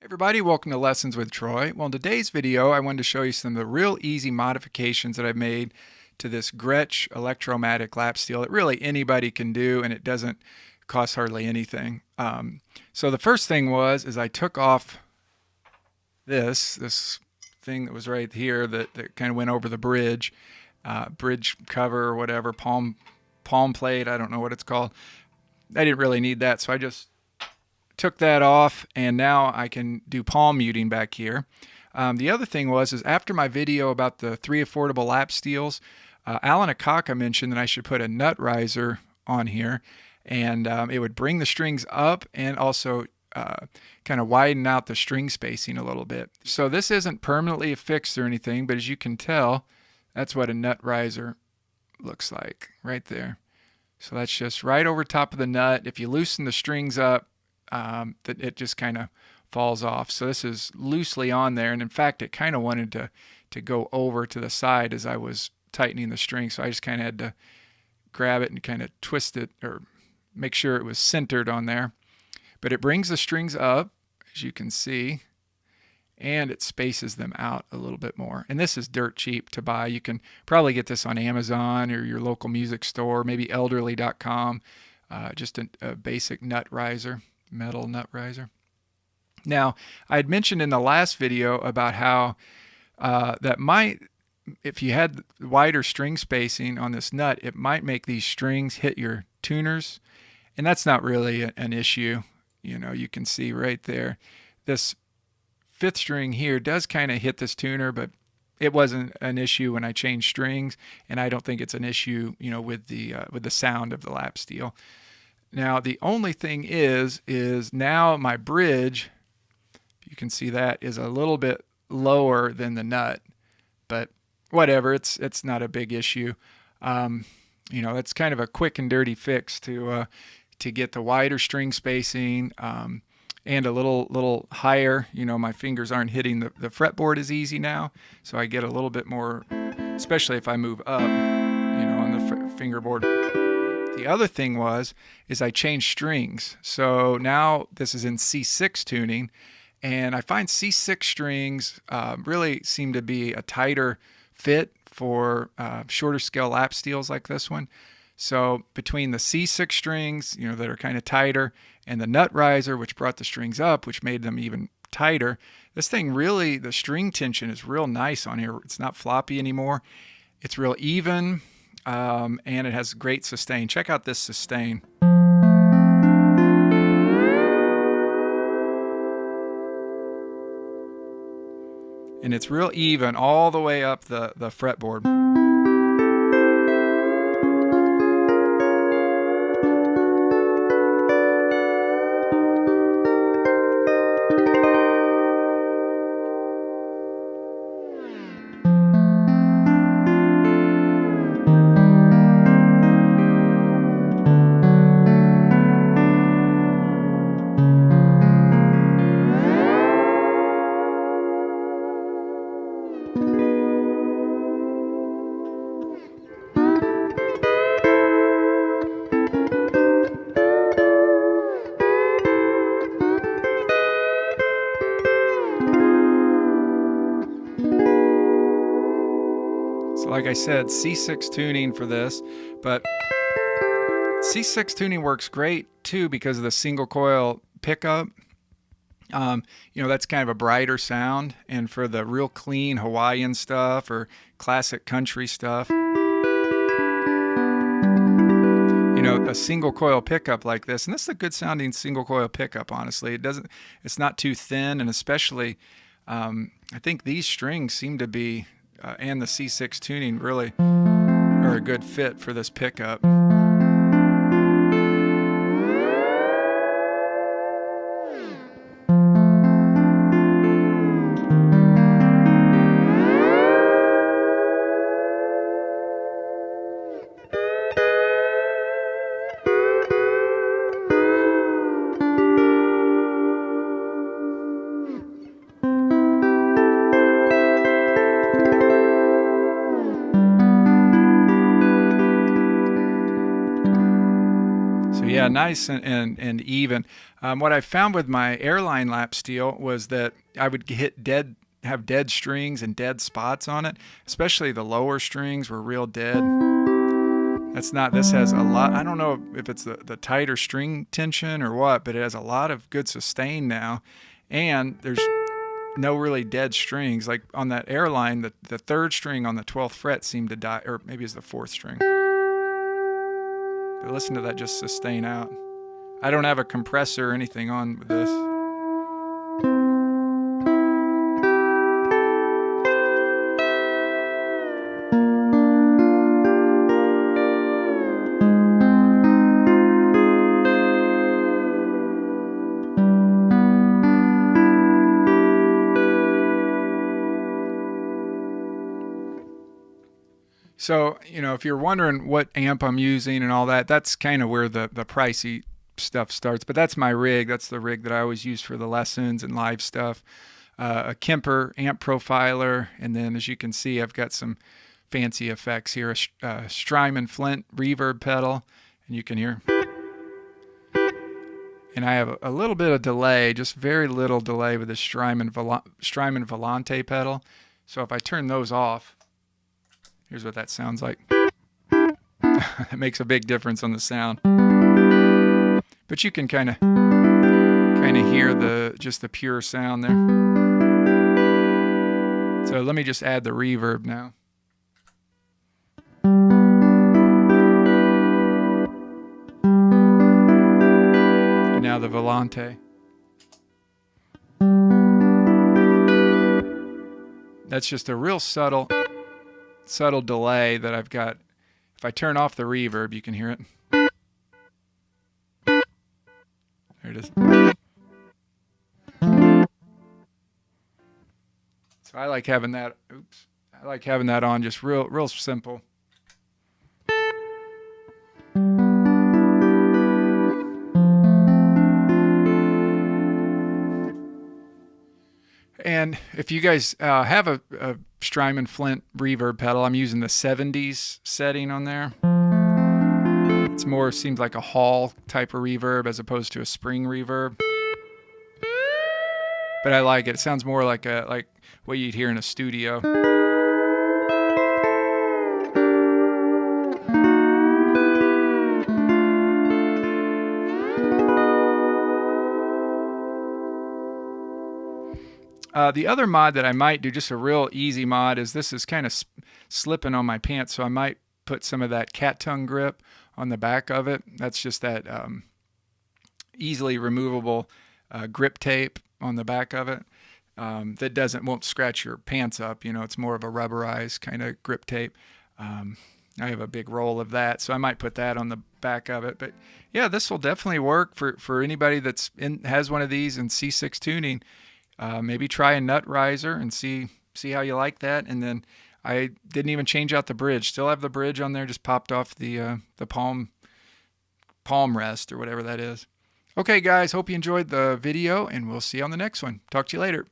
Everybody, welcome to Lessons with Troy. Well, in today's video, I wanted to show you some of the real easy modifications that I've made to this Gretsch Electromatic lap steel that really anybody can do, and it doesn't cost hardly anything. So the first thing is I took off this thing that was right here that kind of went over the bridge cover or whatever, palm plate, I don't know what it's called. I didn't really need that, so I just took that off, and now I can do palm muting back here. The other thing is after my video about the 3 affordable lap steels, Alan Akaka mentioned that I should put a nut riser on here, and it would bring the strings up and also kind of widen out the string spacing a little bit. So this isn't permanently affixed or anything, but as you can tell, that's what a nut riser looks like right there. So that's just right over top of the nut. If you loosen the strings up, that it just kind of falls off. So this is loosely on there, and in fact it kind of wanted to go over to the side as I was tightening the string, so I just kind of had to grab it and kind of twist it or make sure it was centered on there. But it brings the strings up, as you can see, and it spaces them out a little bit more. And this is dirt cheap to buy. You can probably get this on Amazon or your local music store, maybe elderly.com, just a basic nut riser, metal nut riser. Now, I had mentioned in the last video about how if you had wider string spacing on this nut, it might make these strings hit your tuners, and that's not really an issue. You know, you can see right there, this 5th string here does kind of hit this tuner, but it wasn't an issue when I changed strings, and I don't think it's an issue, you know, with the sound of the lap steel. Now, the only thing is now my bridge, you can see that, is a little bit lower than the nut, but whatever, it's not a big issue. You know, it's kind of a quick and dirty fix to get the wider string spacing and a little higher. You know, my fingers aren't hitting the fretboard as easy now, so I get a little bit more, especially if I move up, you know, on the fingerboard. The other thing is I changed strings. So now this is in C6 tuning, and I find C6 strings really seem to be a tighter fit for shorter scale lap steels like this one. So between the C6 strings, you know, that are kind of tighter, and the nut riser, which brought the strings up, which made them even tighter, this thing really, the string tension is real nice on here. It's not floppy anymore. It's real even. And it has great sustain. Check out this sustain. And it's real even all the way up the fretboard. So like I said, C6 tuning for this, but C6 tuning works great too because of the single coil pickup. You know, that's kind of a brighter sound, and for the real clean Hawaiian stuff or classic country stuff, you know, a single coil pickup like this, and this is a good sounding single coil pickup, honestly. It's not too thin, and especially I think these strings seem to be and the C6 tuning really are a good fit for this pickup. Yeah, nice and even. What I found with my airline lap steel was that I would have dead strings and dead spots on it, especially the lower strings were real dead. This has a lot, I don't know if it's the tighter string tension or what, but it has a lot of good sustain now. And there's no really dead strings. Like on that airline, the third string on the 12th fret seemed to die, or maybe it's the fourth string. But listen to that just sustain out. I don't have a compressor or anything on with this. So, if you're wondering what amp I'm using and all that, that's kind of where the pricey stuff starts. But that's my rig. That's the rig that I always use for the lessons and live stuff. A Kemper amp profiler. And then, as you can see, I've got some fancy effects here. A Strymon Flint reverb pedal. And you can hear. And I have a little bit of delay, just very little delay with the Strymon Volante pedal. So if I turn those off, here's what that sounds like. It makes a big difference on the sound. But you can kind of hear just the pure sound there. So let me just add the reverb now. And now the Volante. That's just a real subtle delay that I've got. If I turn off the reverb, you can hear it. There it is. So I like having that. I like having that on just real simple. And if you guys have a Strymon Flint reverb pedal, I'm using the 70s setting on there. It's more, seems like a hall type of reverb as opposed to a spring reverb. But I like it. It sounds more like what you'd hear in a studio. The other mod that I might do, just a real easy mod, is this is kind of slipping on my pants, so I might put some of that cat tongue grip on the back of it. That's just that easily removable grip tape on the back of it that won't scratch your pants up. It's more of a rubberized kind of grip tape. I have a big roll of that, so I might put that on the back of it. But yeah, this will definitely work for anybody has one of these in C6 tuning. Maybe try a nut riser and see how you like that. And then I didn't even change out the bridge. Still have the bridge on there, just popped off the palm rest or whatever that is. Okay, guys, hope you enjoyed the video, and we'll see you on the next one. Talk to you later.